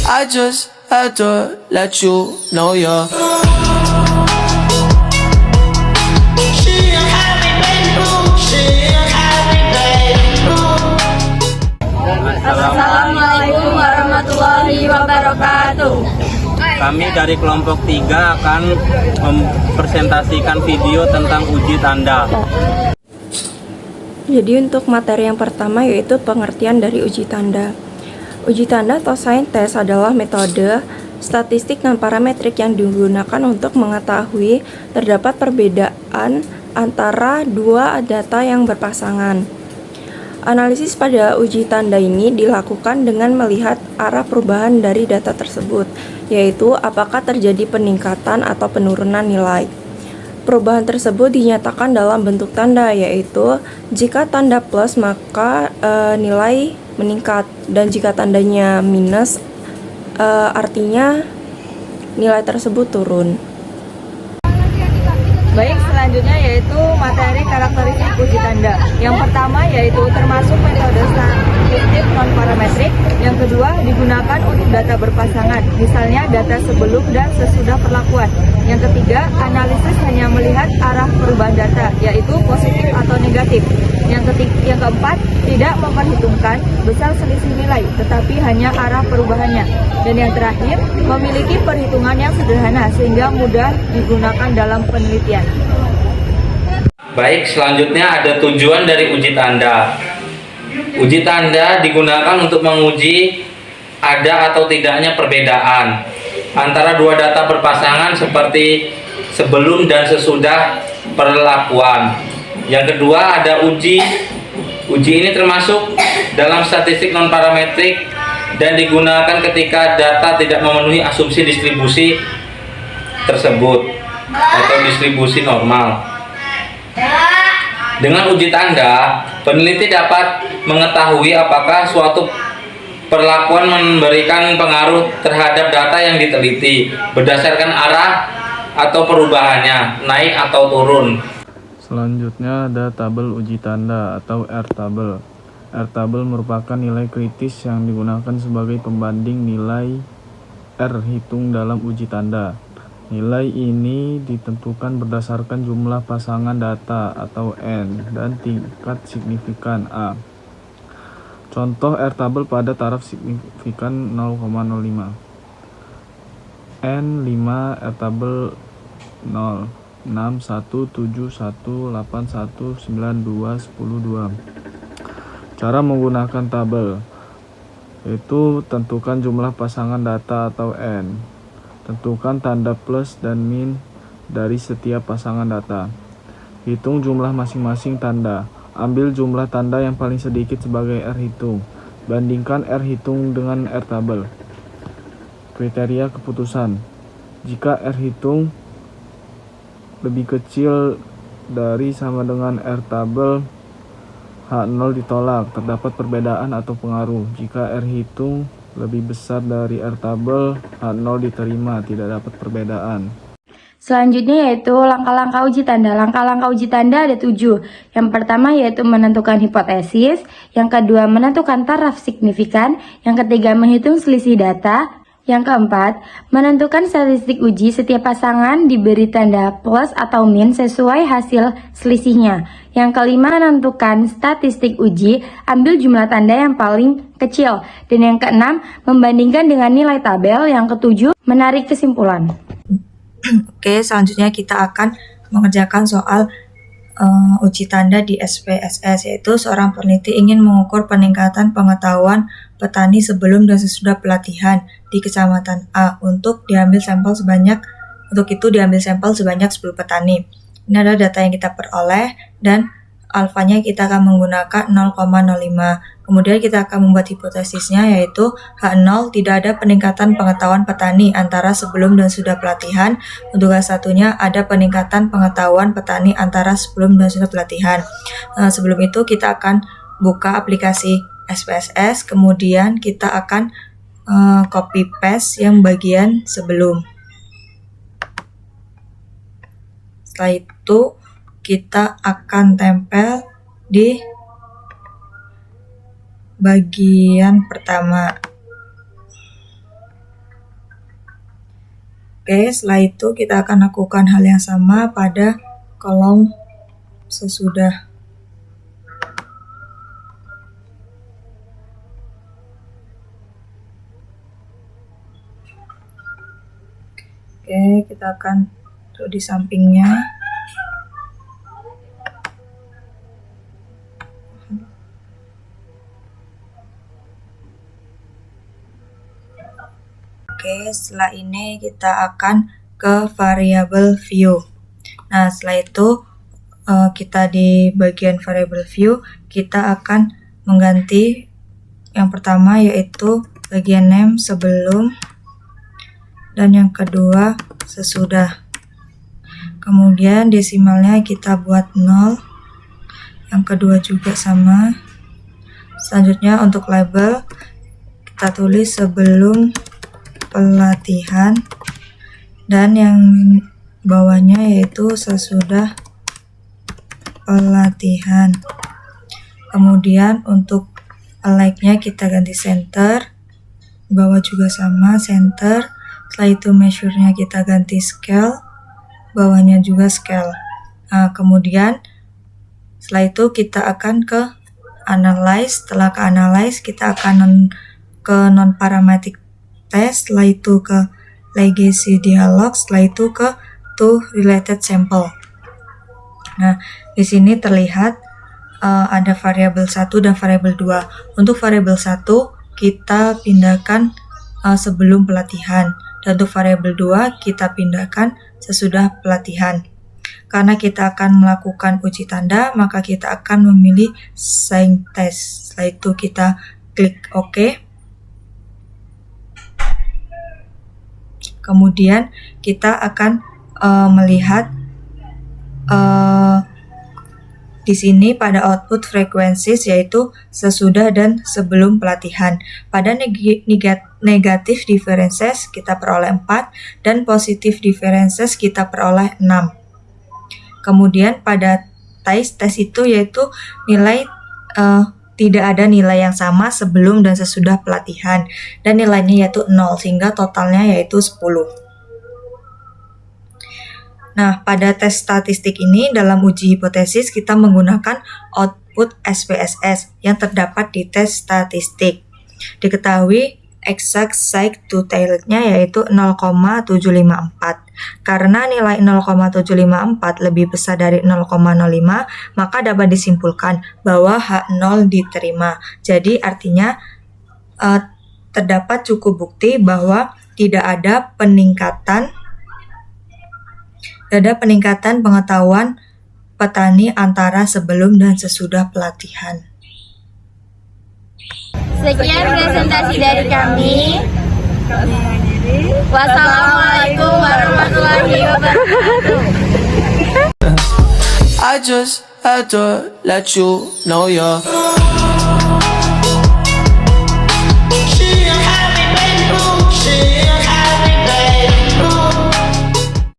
I just had to let you know you're Assalamualaikum warahmatullahi wabarakatuh. Kami dari kelompok 3 akan mempresentasikan video tentang uji tanda. Jadi untuk materi yang pertama yaitu pengertian dari uji tanda. Uji tanda atau sign test adalah metode statistik non parametrik yang digunakan untuk mengetahui terdapat perbedaan antara dua data yang berpasangan. Analisis pada uji tanda ini dilakukan dengan melihat arah perubahan dari data tersebut, yaitu apakah terjadi peningkatan atau penurunan nilai. Perubahan tersebut dinyatakan dalam bentuk tanda, yaitu jika tanda plus maka nilai meningkat, dan jika tandanya minus artinya nilai tersebut turun. Baik, selanjutnya yaitu materi karakteristik uji tanda. Yang pertama yaitu termasuk metode statistik non parametrik. Yang kedua digunakan untuk data berpasangan, misalnya data sebelum dan sesudah perlakuan. Yang ketiga, analisis hanya melihat arah perubahan data, yaitu positif atau negatif. Yang keempat, tidak memperhitungkan besar selisih nilai, tetapi hanya arah perubahannya. Dan yang terakhir, memiliki perhitungan yang sederhana sehingga mudah digunakan dalam penelitian. Baik, selanjutnya ada tujuan dari uji tanda. Uji tanda digunakan untuk menguji ada atau tidaknya perbedaan antara dua data berpasangan seperti sebelum dan sesudah perlakuan. Yang kedua ada uji. Uji ini termasuk dalam statistik non parametrik dan digunakan ketika data tidak memenuhi asumsi distribusi tersebut atau distribusi normal. Dengan uji tanda, peneliti dapat mengetahui apakah suatu perlakuan memberikan pengaruh terhadap data yang diteliti berdasarkan arah atau perubahannya, naik atau turun. Selanjutnya ada tabel uji tanda atau R-tabel. R-tabel merupakan nilai kritis yang digunakan sebagai pembanding nilai R hitung dalam uji tanda. Nilai ini ditentukan berdasarkan jumlah pasangan data atau N dan tingkat signifikan A. Contoh R-tabel pada taraf signifikan 0,05. N5 R-tabel 0. 6, 1, 7, 1, 8, 1, 9, 2, 10, 2. Cara menggunakan tabel yaitu tentukan jumlah pasangan data atau N. Tentukan tanda plus dan min dari setiap pasangan data. Hitung jumlah masing-masing tanda. Ambil jumlah tanda yang paling sedikit sebagai R hitung. Bandingkan R hitung dengan R tabel. Kriteria keputusan. Jika R hitung lebih kecil dari sama dengan R tabel, H0 ditolak, terdapat perbedaan atau pengaruh. Jika R hitung lebih besar dari R tabel, H0 diterima, tidak dapat perbedaan. Selanjutnya yaitu langkah-langkah uji tanda. Langkah-langkah uji tanda ada 7. Yang pertama yaitu menentukan hipotesis, yang kedua menentukan taraf signifikan, yang ketiga menghitung selisih data, yang keempat menentukan statistik uji setiap pasangan diberi tanda plus atau min sesuai hasil selisihnya. Yang kelima menentukan statistik uji, ambil jumlah tanda yang paling kecil. Dan yang keenam membandingkan dengan nilai tabel. Yang ketujuh menarik kesimpulan. Oke, selanjutnya kita akan mengerjakan soal uji tanda di SPSS, yaitu seorang peneliti ingin mengukur peningkatan pengetahuan petani sebelum dan sesudah pelatihan di Kecamatan A untuk diambil sampel sebanyak 10 petani. Ini adalah data yang kita peroleh dan alfanya kita akan menggunakan 0,05. Kemudian kita akan membuat hipotesisnya, yaitu H0 tidak ada peningkatan pengetahuan petani antara sebelum dan sudah pelatihan. Untuk satunya ada peningkatan pengetahuan petani antara sebelum dan sudah pelatihan. Sebelum itu kita akan buka aplikasi SPSS, kemudian kita akan copy paste yang bagian sebelum. Setelah itu kita akan tempel di bagian pertama. Oke, setelah itu kita akan lakukan hal yang sama pada kolom sesudah. Oke, kita akan taruh di sampingnya. Oke, setelah ini kita akan ke variable view. Nah, setelah itu kita di bagian variable view, kita akan mengganti yang pertama yaitu bagian name sebelum, dan yang kedua sesudah. Kemudian desimalnya kita buat 0, yang kedua juga sama. Selanjutnya untuk label kita tulis sebelum pelatihan, dan yang bawahnya yaitu sesudah pelatihan. Kemudian untuk align-nya kita ganti center, bawah juga sama center. Setelah itu measure-nya kita ganti scale, bawahnya juga scale. Nah, kemudian setelah itu kita akan ke analyze. Setelah ke analyze kita akan ke non parametric test, setelah itu ke legacy dialog, setelah itu ke to related sample. Nah, di sini terlihat ada variabel 1 dan variabel 2. Untuk variabel 1 kita pindahkan sebelum pelatihan, dan untuk variabel 2 kita pindahkan sesudah pelatihan. Karena kita akan melakukan uji tanda, maka kita akan memilih sign test. Setelah itu kita klik OK. Kemudian kita akan melihat di sini pada output frequencies yaitu sesudah dan sebelum pelatihan. Pada negatif differences kita peroleh 4 dan positif differences kita peroleh 6. Kemudian pada tes itu yaitu nilai tidak ada nilai yang sama sebelum dan sesudah pelatihan, dan nilainya yaitu 0 sehingga totalnya yaitu 10. Nah, pada tes statistik ini dalam uji hipotesis kita menggunakan output SPSS yang terdapat di tes statistik. Diketahui exact side to tail-nya yaitu 0,754. Karena nilai 0,754 lebih besar dari 0,05, maka dapat disimpulkan bahwa H0 diterima. Jadi artinya terdapat cukup bukti bahwa tidak ada peningkatan pengetahuan petani antara sebelum dan sesudah pelatihan. Sekian presentasi dari kami. Wassalamualaikum warahmatullahi wabarakatuh. I just had to let you know you're